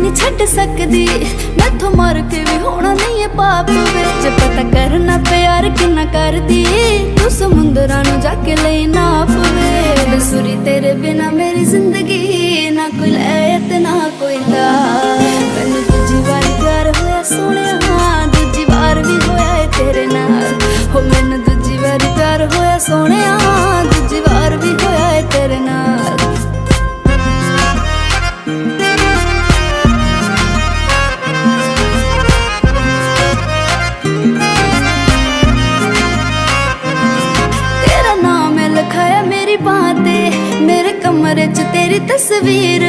नहीं छड़ सकदी, मैथों मार के भी होना नहीं है पाप वे। जे पता करना प्यार किन्ना कर दी, तू समुंदरां नूं जाके ले नाप वे। बेसुरी तेरे बिना मेरी जिंदगी ना कोई लै ते ना कोई दा। मैनूं दूजी बार प्यार होया सोहणिया, दूजी बार भी होया है तेरे नाल। हो मैनूं दूजी बार प्यार होया सोहणिया, दूजी बार भी होया है तेरे नाल। तेरा नाम है लिखाया मेरी बातें, मेरे कमरे च तेरी तस्वीर